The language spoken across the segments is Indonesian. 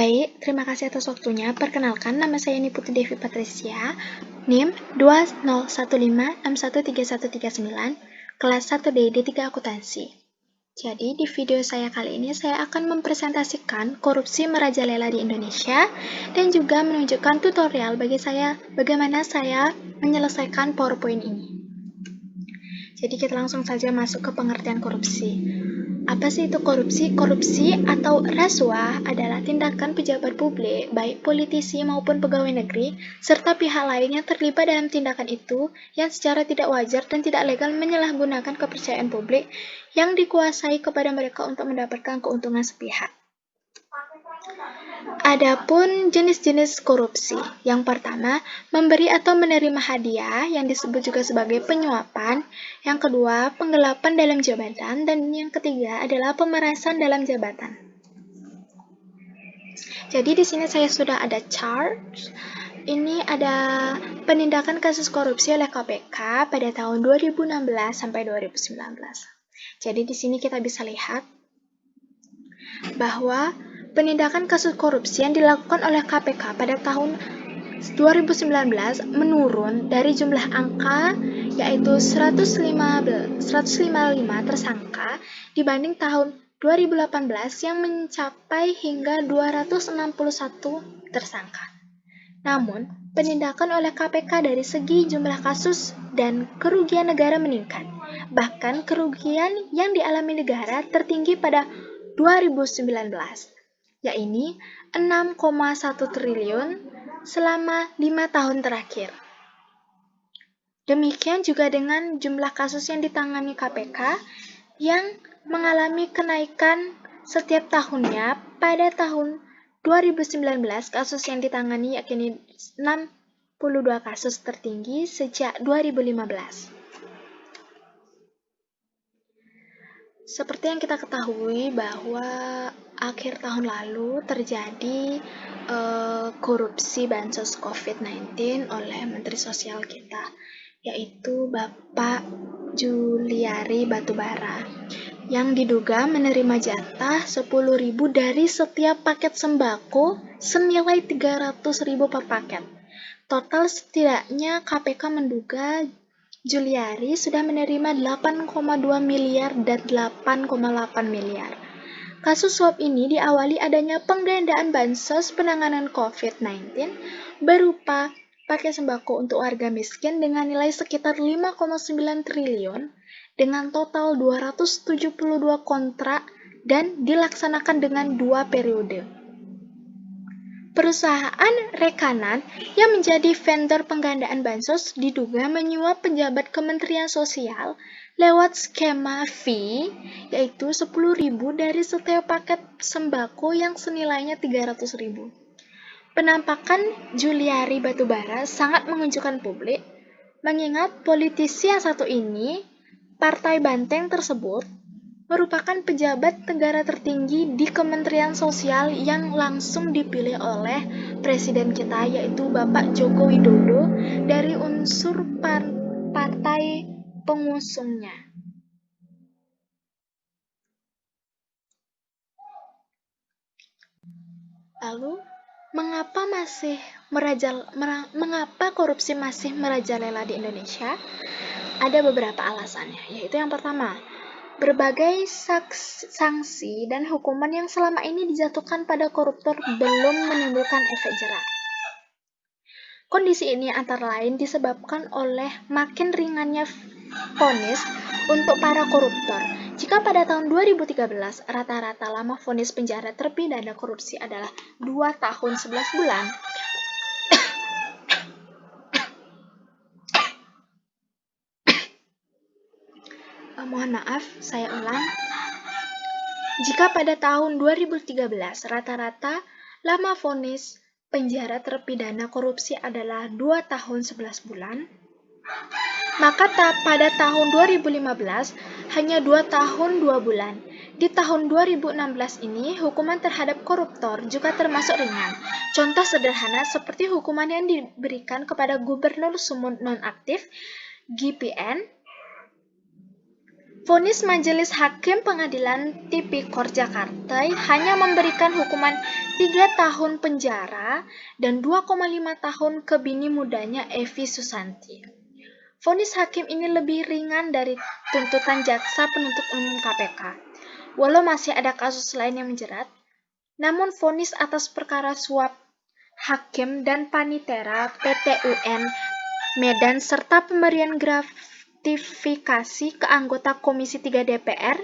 Baik, terima kasih atas waktunya. Perkenalkan, nama saya Niputu Devi Patricia, NIM 2015613139, kelas 1D D3 Akuntansi. Jadi, di video saya kali ini saya akan mempresentasikan korupsi merajalela di Indonesia dan juga menunjukkan tutorial bagaimana saya menyelesaikan PowerPoint ini. Jadi, kita langsung saja masuk ke pengertian korupsi. Apa sih itu korupsi? Korupsi atau rasuah adalah tindakan pejabat publik, baik politisi maupun pegawai negeri, serta pihak lain yang terlibat dalam tindakan itu yang secara tidak wajar dan tidak legal menyalahgunakan kepercayaan publik yang dikuasai kepada mereka untuk mendapatkan keuntungan sepihak. Adapun jenis-jenis korupsi. Yang pertama, memberi atau menerima hadiah yang disebut juga sebagai penyuapan. Yang kedua, penggelapan dalam jabatan. Dan yang ketiga adalah pemerasan dalam jabatan. Jadi di sini saya sudah ada chart. Ini ada penindakan kasus korupsi oleh KPK pada tahun 2016 sampai 2019. Jadi di sini kita bisa lihat bahwa penindakan kasus korupsi yang dilakukan oleh KPK pada tahun 2019 menurun dari jumlah angka yaitu 155 tersangka dibanding tahun 2018 yang mencapai hingga 261 tersangka. Namun, penindakan oleh KPK dari segi jumlah kasus dan kerugian negara meningkat. Bahkan kerugian yang dialami negara tertinggi pada 2019, yaitu 6,1 triliun selama 5 tahun terakhir. Demikian juga dengan jumlah kasus yang ditangani KPK yang mengalami kenaikan setiap tahunnya. Pada tahun 2019, kasus yang ditangani yakni 62 kasus tertinggi sejak 2015. Seperti yang kita ketahui bahwa akhir tahun lalu terjadi korupsi bansos COVID-19 oleh Menteri Sosial kita, yaitu Bapak Juliari Batubara, yang diduga menerima jatah 10.000 dari setiap paket sembako senilai 300.000 per paket. Total setidaknya KPK menduga Juliari sudah menerima 8,2 miliar dan 8,8 miliar. Kasus suap ini diawali adanya penggandaan bansos penanganan COVID-19 berupa paket sembako untuk warga miskin dengan nilai sekitar 5,9 triliun dengan total 272 kontrak dan dilaksanakan dengan 2 periode. Perusahaan rekanan yang menjadi vendor penggandaan bansos diduga menyuap pejabat Kementerian Sosial lewat skema fee, yaitu 10.000 dari setiap paket sembako yang senilainya 300.000. Penampakan Juliari Batubara sangat mengunjukkan publik, mengingat politisi yang satu ini, Partai Banteng tersebut, merupakan pejabat negara tertinggi di Kementerian Sosial yang langsung dipilih oleh Presiden kita, yaitu Bapak Joko Widodo dari unsur partai pengusungnya. Lalu, mengapa korupsi masih merajalela di Indonesia? Ada beberapa alasannya, yaitu yang pertama, berbagai sanksi dan hukuman yang selama ini dijatuhkan pada koruptor belum menimbulkan efek jera. Kondisi ini antara lain disebabkan oleh makin ringannya vonis untuk para koruptor. Jika pada tahun 2013 rata-rata lama vonis penjara terpidana korupsi adalah 2 tahun 11 bulan, mohon maaf, saya ulang. Jika pada tahun 2013 rata-rata lama vonis penjara terpidana korupsi adalah 2 tahun 11 bulan, maka pada tahun 2015 hanya 2 tahun 2 bulan. Di tahun 2016 ini, hukuman terhadap koruptor juga termasuk ringan. Contoh sederhana seperti hukuman yang diberikan kepada Gubernur Sumut Nonaktif, GPN, Vonis Majelis Hakim Pengadilan Tipikor Jakarta hanya memberikan hukuman 3 tahun penjara dan 2,5 tahun ke bini mudanya Evi Susanti. Vonis hakim ini lebih ringan dari tuntutan jaksa penuntut umum KPK. Walau masih ada kasus lain yang menjerat, namun vonis atas perkara suap hakim dan panitera PT UN Medan serta pemberian gratifikasi ke anggota Komisi 3 DPR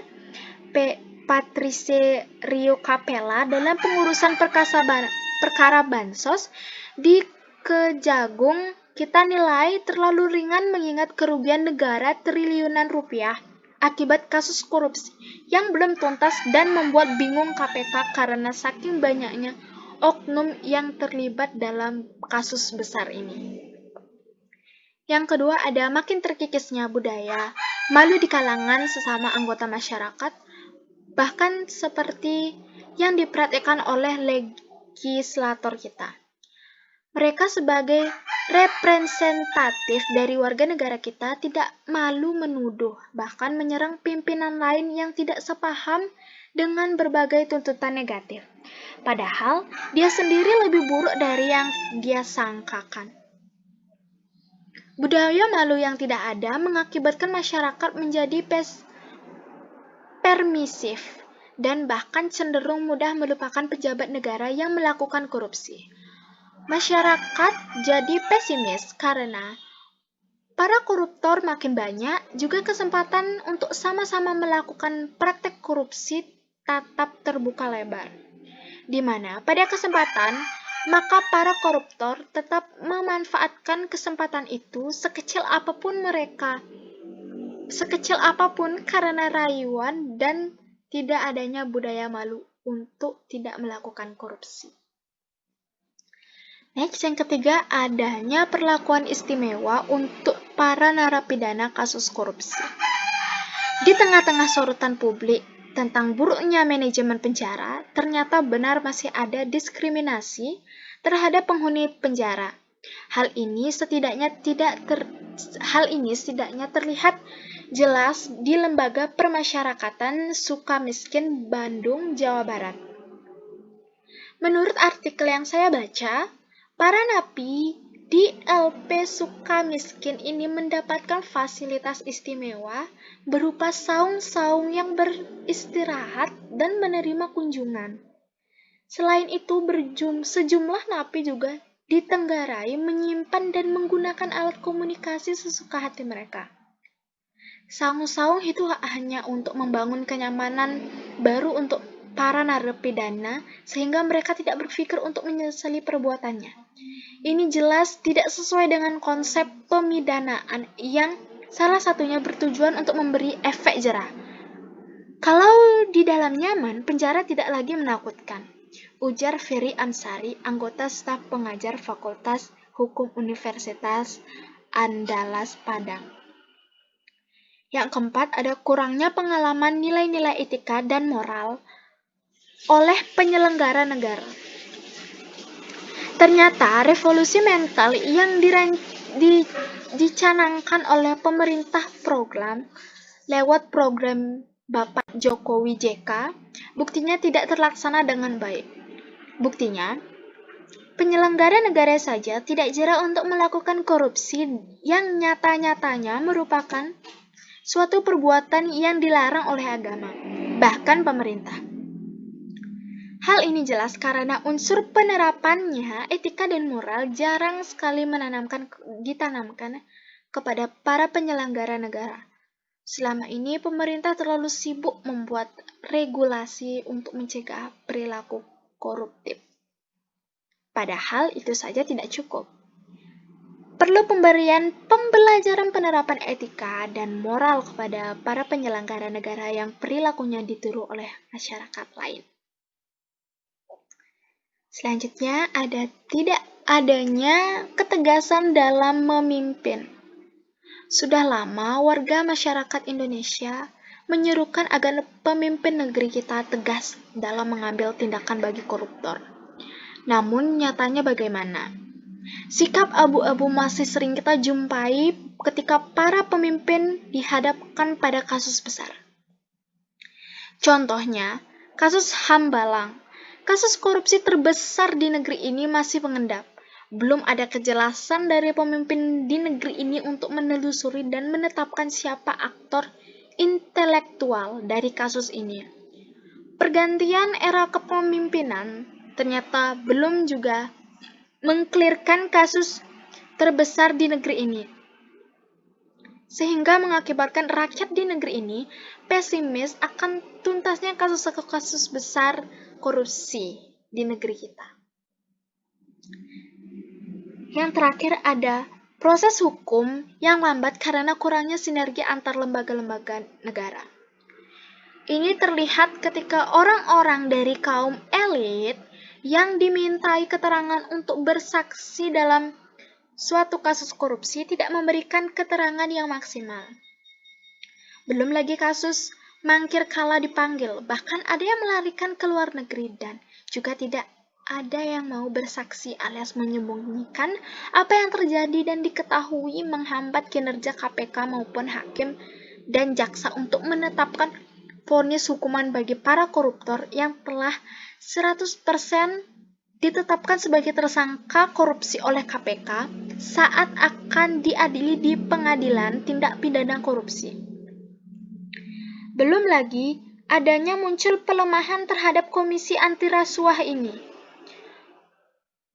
Patrice Rio Capella dalam pengurusan perkara bansos di Kejagung kita nilai terlalu ringan mengingat kerugian negara triliunan rupiah akibat kasus korupsi yang belum tuntas dan membuat bingung KPK karena saking banyaknya oknum yang terlibat dalam kasus besar ini. Yang kedua ada makin terkikisnya budaya malu di kalangan sesama anggota masyarakat, bahkan seperti yang diperhatikan oleh legislator kita. Mereka sebagai representatif dari warga negara kita tidak malu menuduh, bahkan menyerang pimpinan lain yang tidak sepaham dengan berbagai tuntutan negatif. Padahal dia sendiri lebih buruk dari yang dia sangkakan. Budaya malu yang tidak ada mengakibatkan masyarakat menjadi permisif dan bahkan cenderung mudah melupakan pejabat negara yang melakukan korupsi. Masyarakat jadi pesimis karena para koruptor makin banyak, juga kesempatan untuk sama-sama melakukan praktek korupsi tatap terbuka lebar. Di mana pada kesempatan maka para koruptor tetap memanfaatkan kesempatan itu sekecil apapun karena rayuan dan tidak adanya budaya malu untuk tidak melakukan korupsi. Next, yang ketiga, adanya perlakuan istimewa untuk para narapidana kasus korupsi. Di tengah-tengah sorotan publik tentang buruknya manajemen penjara, ternyata benar masih ada diskriminasi terhadap penghuni penjara. Hal ini setidaknya terlihat jelas di Lembaga Permasyarakatan Sukamiskin, Bandung, Jawa Barat. Menurut artikel yang saya baca, para napi di LP Sukamiskin ini mendapatkan fasilitas istimewa berupa saung-saung yang beristirahat dan menerima kunjungan. Selain itu, sejumlah napi juga ditenggarai menyimpan dan menggunakan alat komunikasi sesuka hati mereka. Saung-saung itu hanya untuk membangun kenyamanan baru untuk para narapidana sehingga mereka tidak berpikir untuk menyesali perbuatannya. Ini jelas tidak sesuai dengan konsep pemidanaan yang salah satunya bertujuan untuk memberi efek jerah. Kalau di dalam nyaman, penjara tidak lagi menakutkan, ujar Ferry Ansari, anggota staf pengajar Fakultas Hukum Universitas Andalas Padang. Yang keempat, ada kurangnya pengalaman nilai-nilai etika dan moral oleh penyelenggara negara. Ternyata revolusi mental yang dicanangkan oleh pemerintah lewat program Bapak Jokowi JK, buktinya tidak terlaksana dengan baik. Buktinya, penyelenggara negara saja tidak jera untuk melakukan korupsi yang nyata-nyatanya merupakan suatu perbuatan yang dilarang oleh agama, bahkan pemerintah. Hal ini jelas karena unsur penerapannya, etika dan moral jarang sekali ditanamkan kepada para penyelenggara negara. Selama ini pemerintah terlalu sibuk membuat regulasi untuk mencegah perilaku koruptif. Padahal itu saja tidak cukup. Perlu pembelajaran penerapan etika dan moral kepada para penyelenggara negara yang perilakunya ditiru oleh masyarakat lain. Selanjutnya, tidak adanya ketegasan dalam memimpin. Sudah lama warga masyarakat Indonesia menyerukan agar pemimpin negeri kita tegas dalam mengambil tindakan bagi koruptor. Namun nyatanya bagaimana? Sikap abu-abu masih sering kita jumpai ketika para pemimpin dihadapkan pada kasus besar. Contohnya, kasus Hambalang. Kasus korupsi terbesar di negeri ini masih mengendap. Belum ada kejelasan dari pemimpin di negeri ini untuk menelusuri dan menetapkan siapa aktor intelektual dari kasus ini. Pergantian era kepemimpinan ternyata belum juga mengklirkan kasus terbesar di negeri ini, sehingga mengakibatkan rakyat di negeri ini pesimis akan tuntasnya kasus-kasus besar korupsi di negeri kita. Yang terakhir ada proses hukum yang lambat karena kurangnya sinergi antar lembaga-lembaga negara. Ini terlihat ketika orang-orang dari kaum elit yang dimintai keterangan untuk bersaksi dalam suatu kasus korupsi tidak memberikan keterangan yang maksimal. Belum lagi kasus mangkir kala dipanggil, bahkan ada yang melarikan ke luar negeri dan juga tidak ada yang mau bersaksi alias menyembunyikan apa yang terjadi dan diketahui menghambat kinerja KPK maupun hakim dan jaksa untuk menetapkan vonis hukuman bagi para koruptor yang telah 100% ditetapkan sebagai tersangka korupsi oleh KPK saat akan diadili di pengadilan tindak pidana korupsi. Belum lagi adanya muncul pelemahan terhadap Komisi Anti Rasuah ini,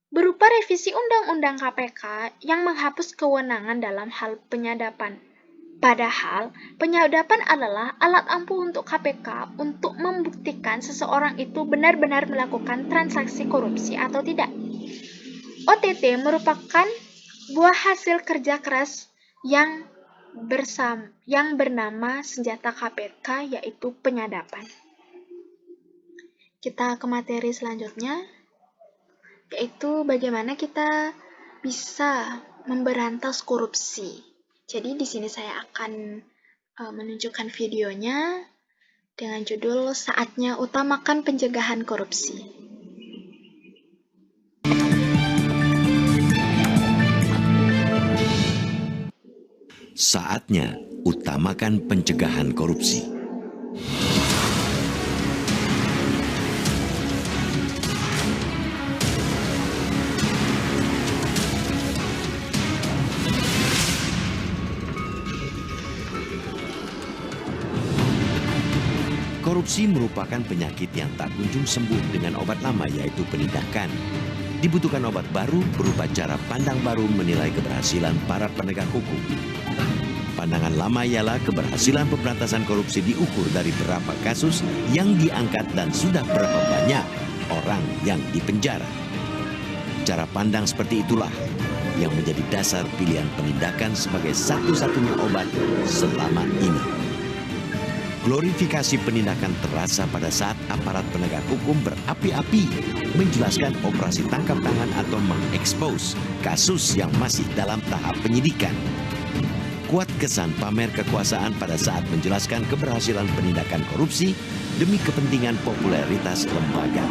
berupa revisi Undang-Undang KPK yang menghapus kewenangan dalam hal penyadapan. Padahal, penyadapan adalah alat ampuh untuk KPK untuk membuktikan seseorang itu benar-benar melakukan transaksi korupsi atau tidak. OTT merupakan buah hasil kerja keras yang bernama senjata KPK, yaitu penyadapan. Kita ke materi selanjutnya, yaitu bagaimana kita bisa memberantas korupsi. Jadi di sini saya akan menunjukkan videonya dengan judul Saatnya Utamakan Pencegahan Korupsi. Saatnya utamakan pencegahan korupsi. Korupsi merupakan penyakit yang tak kunjung sembuh dengan obat lama, yaitu penindakan. Dibutuhkan obat baru berupa cara pandang baru menilai keberhasilan para penegak hukum. Pandangan lama ialah keberhasilan pemberantasan korupsi diukur dari berapa kasus yang diangkat dan sudah berapa banyak orang yang dipenjara. Cara pandang seperti itulah yang menjadi dasar pilihan penindakan sebagai satu-satunya obat selama ini. Glorifikasi penindakan terasa pada saat aparat penegak hukum berapi-api menjelaskan operasi tangkap tangan atau mengekspos kasus yang masih dalam tahap penyidikan. Kuat kesan pamer kekuasaan pada saat menjelaskan keberhasilan penindakan korupsi demi kepentingan popularitas lembaga.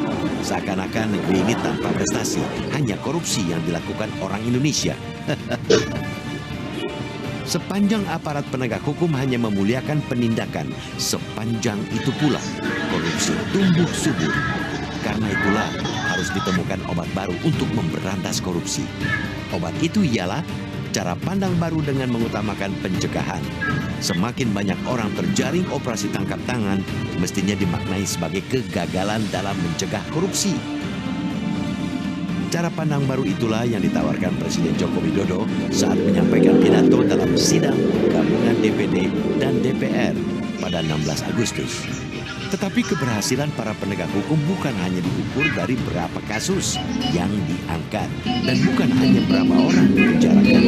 Seakan-akan negeri ini tanpa prestasi, hanya korupsi yang dilakukan orang Indonesia. Sepanjang aparat penegak hukum hanya memuliakan penindakan, sepanjang itu pula korupsi tumbuh subur. Karena itulah harus ditemukan obat baru untuk memberantas korupsi. Obat itu ialah cara pandang baru dengan mengutamakan pencegahan. Semakin banyak orang terjaring operasi tangkap tangan, mestinya dimaknai sebagai kegagalan dalam mencegah korupsi. Cara pandang baru itulah yang ditawarkan Presiden Joko Widodo saat menyampaikan pidato dalam sidang gabungan DPD dan DPR pada 16 Agustus. Tetapi keberhasilan para penegak hukum bukan hanya diukur dari berapa kasus yang diangkat dan bukan hanya berapa orang dipenjarakan.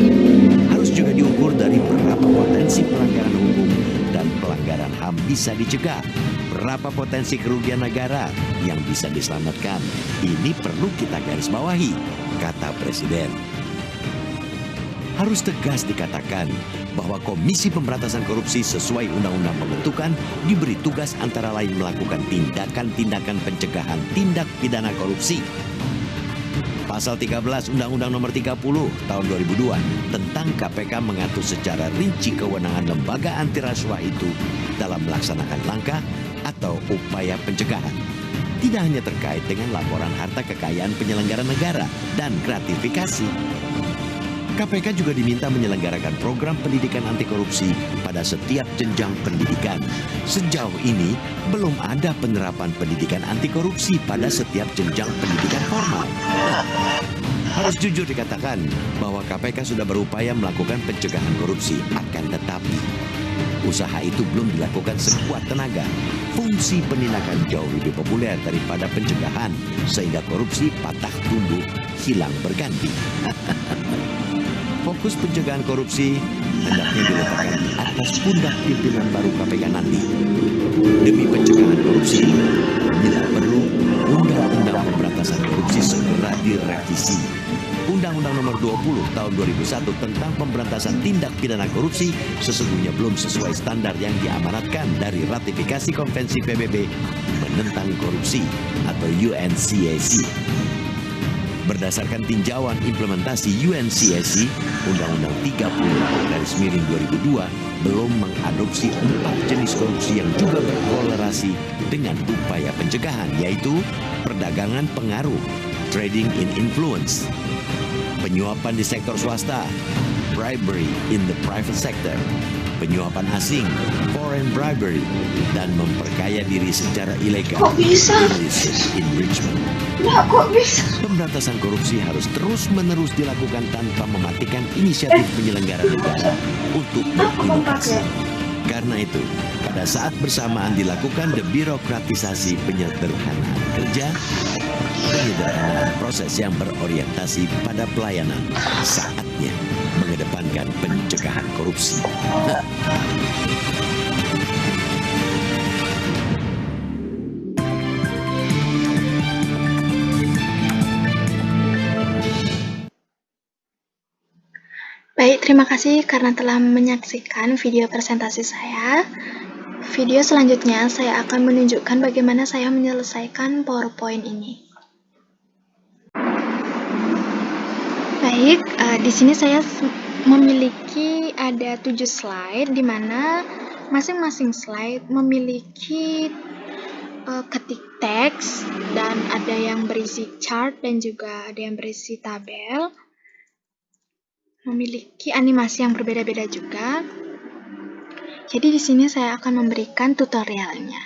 Harus juga diukur dari berapa potensi pelanggaran hukum dan pelanggaran HAM bisa dicegah. Berapa potensi kerugian negara yang bisa diselamatkan. Ini perlu kita garis bawahi, kata Presiden. Harus tegas dikatakan bahwa Komisi Pemberantasan Korupsi sesuai Undang-Undang Pembentukan diberi tugas antara lain melakukan tindakan-tindakan pencegahan tindak pidana korupsi. Pasal 13 Undang-Undang Nomor 30 Tahun 2002 tentang KPK mengatur secara rinci kewenangan lembaga anti rasuah itu dalam melaksanakan langkah atau upaya pencegahan. Tidak hanya terkait dengan laporan harta kekayaan penyelenggara negara dan gratifikasi. KPK juga diminta menyelenggarakan program pendidikan anti korupsi pada setiap jenjang pendidikan. Sejauh ini, belum ada penerapan pendidikan anti korupsi pada setiap jenjang pendidikan formal. Harus jujur dikatakan bahwa KPK sudah berupaya melakukan pencegahan korupsi, akan tetapi usaha itu belum dilakukan sekuat tenaga. Fungsi penindakan jauh lebih populer daripada pencegahan, sehingga korupsi patah tumbuh, hilang berganti. Fokus pencegahan korupsi hendaknya diletakkan di atas pundak pimpinan baru KPK nanti. Demi pencegahan korupsi, bila perlu, Undang-Undang Pemberantasan Korupsi segera direvisi. Undang-Undang Nomor 20 Tahun 2001 tentang pemberantasan tindak pidana korupsi sesungguhnya belum sesuai standar yang diamanatkan dari ratifikasi Konvensi PBB menentang korupsi atau UNCAC. Berdasarkan tinjauan implementasi UNCAC, Undang-Undang 30/2002 belum mengadopsi 4 jenis korupsi yang juga berkolerasi dengan upaya pencegahan, yaitu perdagangan pengaruh, trading in influence, penyuapan di sektor swasta, bribery in the private sector, penyuapan asing, foreign bribery, dan memperkaya diri secara ilegal, illicit enrichment. Nah, kok bisa? Pemberantasan korupsi harus terus-menerus dilakukan tanpa mematikan inisiatif penyelenggara negara untuk berinovasi. Karena itu, pada saat bersamaan dilakukan debirokratisasi penyederhanaan kerja, penyederhanaan proses yang berorientasi pada pelayanan, saatnya mengedepankan pencegahan korupsi. Baik, terima kasih karena telah menyaksikan video presentasi saya. Video selanjutnya saya akan menunjukkan bagaimana saya menyelesaikan PowerPoint ini. Baik, di sini saya memiliki ada 7 slide, di mana masing-masing slide memiliki ketik teks, dan ada yang berisi chart dan juga ada yang berisi tabel. Memiliki animasi yang berbeda-beda juga. Jadi di sini saya akan memberikan tutorialnya.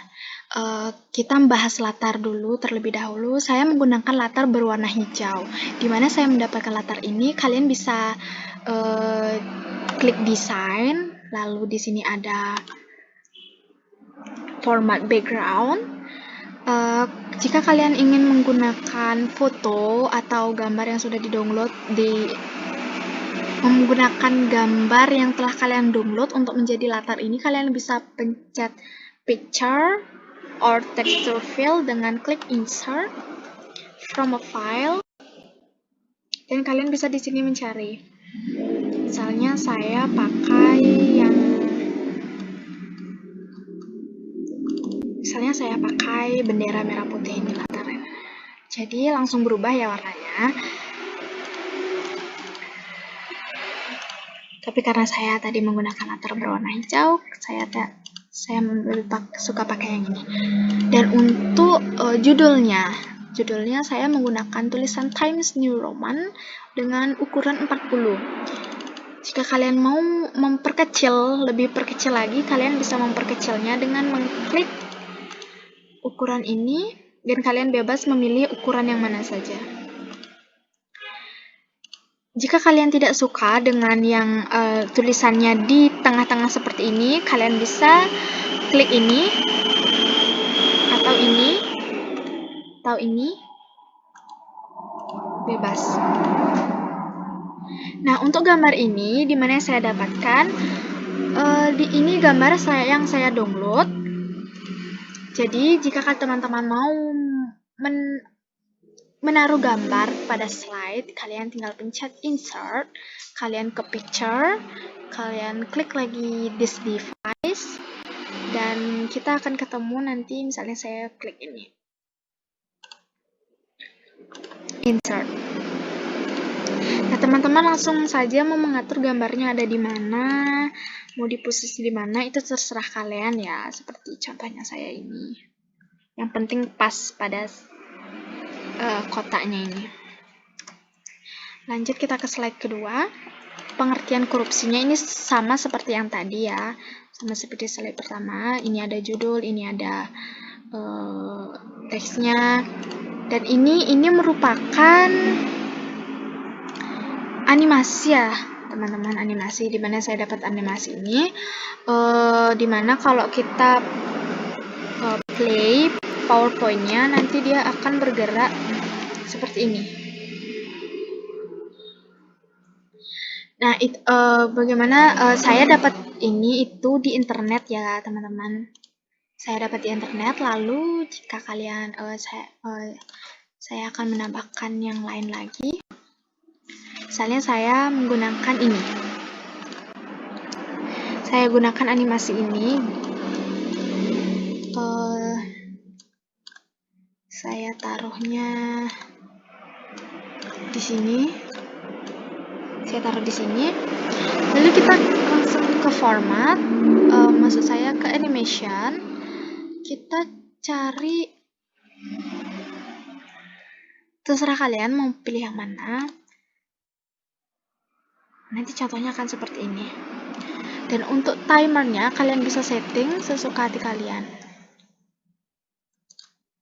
Kita membahas latar dulu terlebih dahulu. Saya menggunakan latar berwarna hijau. Di mana saya mendapatkan latar ini, kalian bisa klik desain, lalu di sini ada format background. Jika kalian ingin menggunakan foto atau gambar yang sudah di-download menggunakan gambar yang telah kalian download untuk menjadi latar ini, kalian bisa pencet picture or texture fill dengan klik insert from a file, dan kalian bisa di sini mencari. Misalnya saya pakai bendera merah putih ini latarnya. Jadi langsung berubah ya warnanya. Tapi karena saya tadi menggunakan latar berwarna hijau, saya lebih suka pakai yang ini. Dan untuk judulnya saya menggunakan tulisan Times New Roman dengan ukuran 40. Jika kalian mau lebih perkecil lagi, kalian bisa memperkecilnya dengan mengklik ukuran ini, dan kalian bebas memilih ukuran yang mana saja. Jika kalian tidak suka dengan yang tulisannya di tengah-tengah seperti ini, kalian bisa klik ini, atau ini, bebas. Nah, untuk gambar ini, di mana saya dapatkan, ini gambar yang saya download. Jadi, jika teman-teman mau menaruh gambar pada slide, kalian tinggal pencet insert, kalian ke picture, kalian klik lagi this device, dan kita akan ketemu nanti, misalnya saya klik ini, insert. Nah, teman-teman langsung saja mau mengatur gambarnya ada di mana, mau di posisi di mana, itu terserah kalian ya. Seperti contohnya saya ini. Yang penting pas pada kotaknya ini. Lanjut kita ke slide kedua. Pengertian korupsinya ini sama seperti yang tadi ya. Sama seperti slide pertama. Ini ada judul, ini ada teksnya. Dan ini merupakan animasi ya, teman-teman, animasi. Dimana saya dapat animasi ini, dimana kalau kita play PowerPoint-nya, nanti dia akan bergerak seperti ini. Nah, bagaimana saya dapat ini itu di internet ya, teman-teman. Saya dapat di internet, lalu jika kalian saya akan menambahkan yang lain lagi. Misalnya saya menggunakan ini. Saya gunakan animasi ini. Saya taruhnya di sini. Saya taruh di sini. Lalu kita langsung ke format. Maksud saya ke animation. Kita cari, terserah kalian mau pilih yang mana. Nanti contohnya akan seperti ini. Dan untuk timernya kalian bisa setting sesuka hati kalian.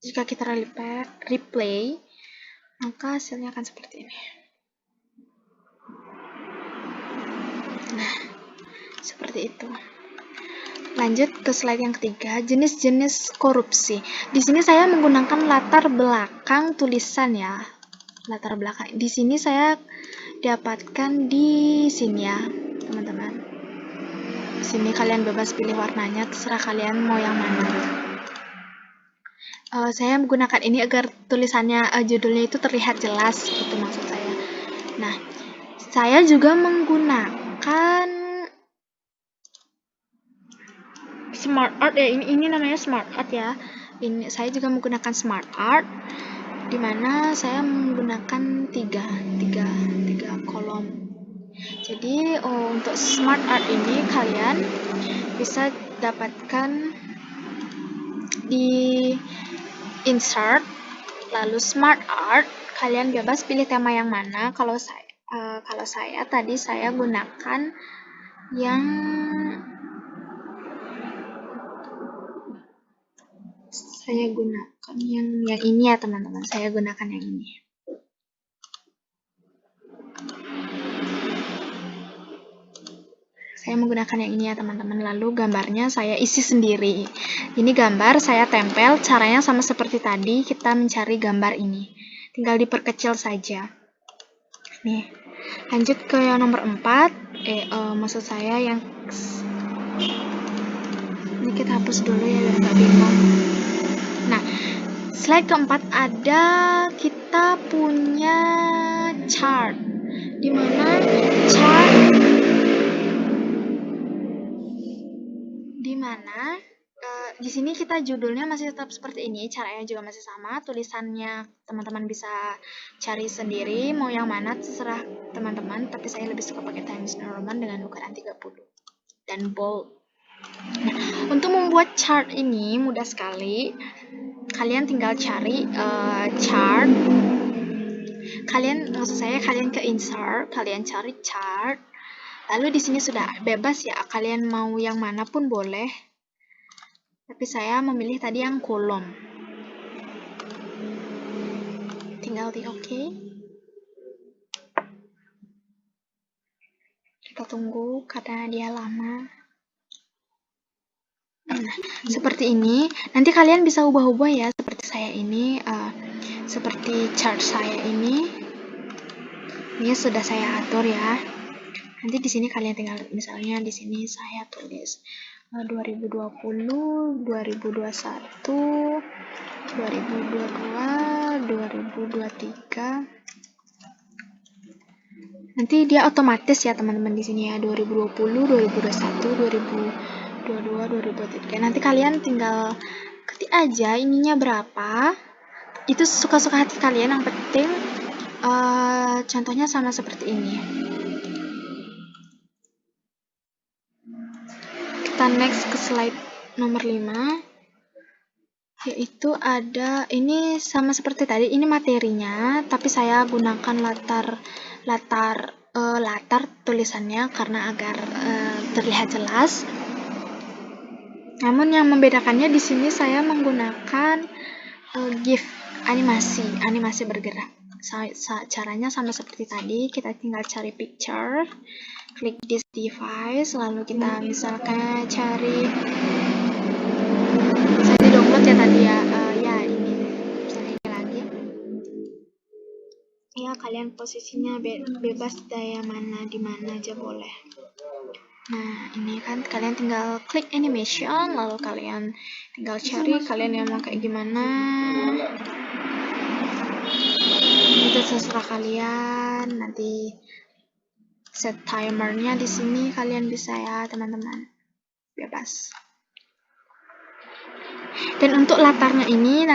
Jika kita replay, maka hasilnya akan seperti ini. Nah, seperti itu. Lanjut ke slide yang ketiga, jenis-jenis korupsi. Di sini saya menggunakan latar belakang tulisan ya. Latar belakang. Di sini saya dapatkan di sini ya, teman-teman. Di sini kalian bebas pilih warnanya, terserah kalian mau yang mana. Saya menggunakan ini agar tulisannya, judulnya itu terlihat jelas, gitu maksud saya. Nah, saya juga menggunakan smart art ya, ini namanya smart art ya. Ini saya juga menggunakan smart art, dimana saya menggunakan tiga kolom. Jadi untuk smart art ini kalian bisa dapatkan di insert, lalu smart art. Kalian bebas pilih tema yang mana. Kalau saya tadi saya gunakan yang ini ya, teman-teman. Saya gunakan yang ini. Saya menggunakan yang ini ya, teman-teman. Lalu gambarnya saya isi sendiri. Ini gambar saya tempel. Caranya sama seperti tadi, kita mencari gambar ini. Tinggal diperkecil saja. Nih. Lanjut ke yang nomor 4. Maksud saya yang ini kita hapus dulu ya, biar nggak bingung. Nah, slide keempat ada kita punya chart. Dimana chart di sini kita judulnya masih tetap seperti ini, caranya juga masih sama, tulisannya teman-teman bisa cari sendiri, mau yang mana terserah teman-teman, tapi saya lebih suka pakai Times New Roman dengan ukuran 30 dan bold. Nah, untuk membuat chart ini mudah sekali, kalian tinggal cari chart, kalian ke insert, kalian cari chart, lalu di sini sudah bebas ya, kalian mau yang mana pun boleh. Tapi saya memilih tadi yang kolom. Tinggal di OK. Kita tunggu karena dia lama. Nah, seperti ini. Nanti kalian bisa ubah-ubah ya, seperti saya ini, seperti chart saya ini. Ini sudah saya atur ya. Nanti di sini kalian tinggal, misalnya di sini saya tulis 2020, 2021, 2022, 2023. Nanti dia otomatis ya teman-teman di sini ya, 2020, 2021, 2022, 2023. Nanti kalian tinggal ketik aja ininya berapa. Itu suka-suka hati kalian, yang penting contohnya sama seperti ini. Kita next ke slide nomor 5, yaitu ada ini sama seperti tadi, ini materinya, tapi saya gunakan latar tulisannya karena agar terlihat jelas. Namun yang membedakannya di sini saya menggunakan GIF animasi bergerak. Caranya sama seperti tadi, kita tinggal cari picture, klik this device, lalu kita misalkan cari, saya di download ya tadi ya, ya ini, misalnya ini lagi. Ya kalian posisinya bebas daya mana, di mana aja boleh. Nah, ini kan kalian tinggal klik animation, lalu kalian tinggal cari kalian yang mau kayak gimana. Itu terserah kalian. Nanti set timernya di sini kalian bisa ya, teman-teman. Bebas. Dan untuk latarnya ini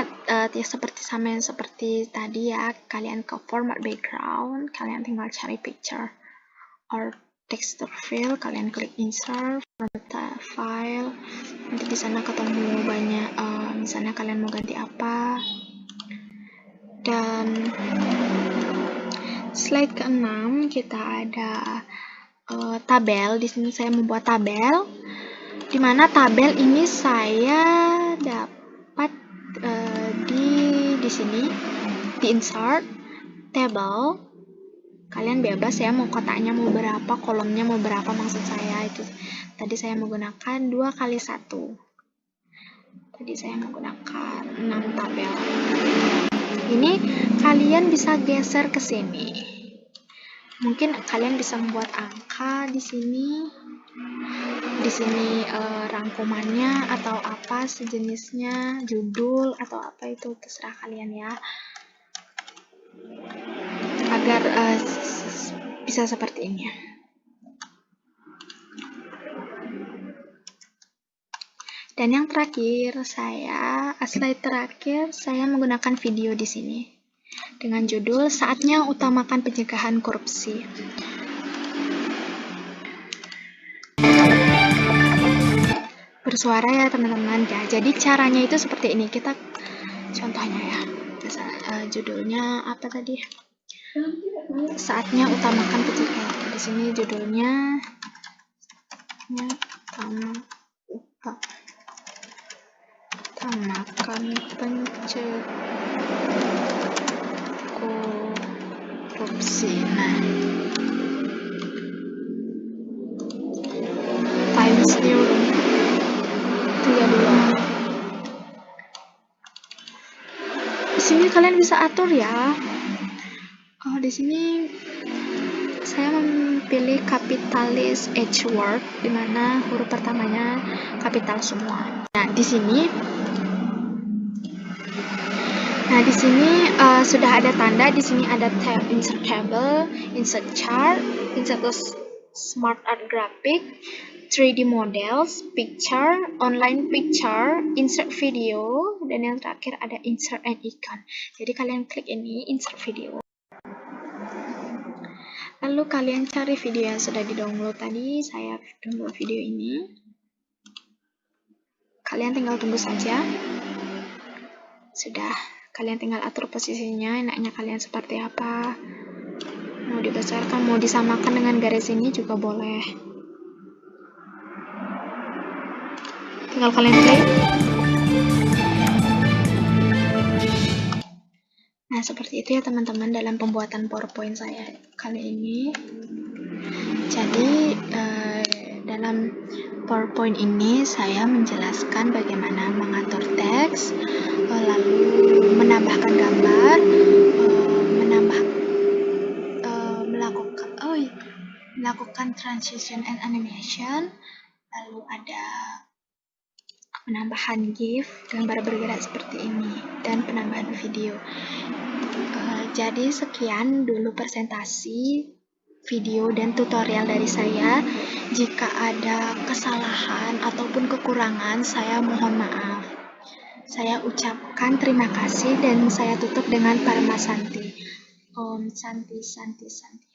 seperti sama yang seperti tadi ya, kalian ke format background, kalian tinggal cari picture or texture fill, kalian klik insert file, nanti di sana ketemu banyak, misalnya kalian mau ganti apa. Dan slide ke-6 kita ada tabel. Di sini saya membuat tabel, di mana tabel ini saya dapat di sini di insert table. Kalian bebas ya, mau kotaknya mau berapa, kolomnya mau berapa, maksud saya itu. Tadi saya menggunakan 2x1. Tadi saya menggunakan 6 tabel. Ini kalian bisa geser ke sini. Mungkin kalian bisa membuat angka di sini. Di sini rangkumannya atau apa sejenisnya, judul atau apa itu terserah kalian ya. Agar bisa seperti ini. Dan yang terakhir, slide terakhir saya menggunakan video di sini dengan judul Saatnya Utamakan Pencegahan Korupsi. Bersuara ya teman-teman ya. Jadi caranya itu seperti ini. Kita contohnya ya. Judulnya apa tadi? Saatnya Utamakan Pencegahan. Di sini judulnya utamakan pencegahan korupsi. Nah, Times New 32. Di sini kalian bisa atur ya. Di sini saya memilih kapitalis H word, di mana huruf pertamanya kapital semua. Nah, di sini sudah ada tanda. Di sini ada tab insert table, insert chart, insert smart art graphic, 3D models, picture, online picture, insert video, dan yang terakhir ada insert an icon. Jadi kalian klik ini, insert video. Lalu kalian cari video yang sudah di-download tadi. Saya download video ini. Kalian tinggal tunggu saja. Sudah, kalian tinggal atur posisinya, enaknya kalian seperti apa. Mau dibesarkan, mau disamakan dengan garis ini juga boleh. Tinggal kalian play. Nah, seperti itu ya teman-teman dalam pembuatan PowerPoint saya kali ini. Jadi, dalam PowerPoint ini saya menjelaskan bagaimana mengatur teks, lalu menambahkan gambar, melakukan transition and animation, lalu ada penambahan GIF, gambar bergerak seperti ini, dan penambahan video. Jadi sekian dulu presentasi video dan tutorial dari saya. Jika ada kesalahan ataupun kekurangan, saya mohon maaf. Saya ucapkan terima kasih dan saya tutup dengan Parmasanti. Om Santi Santi Santi.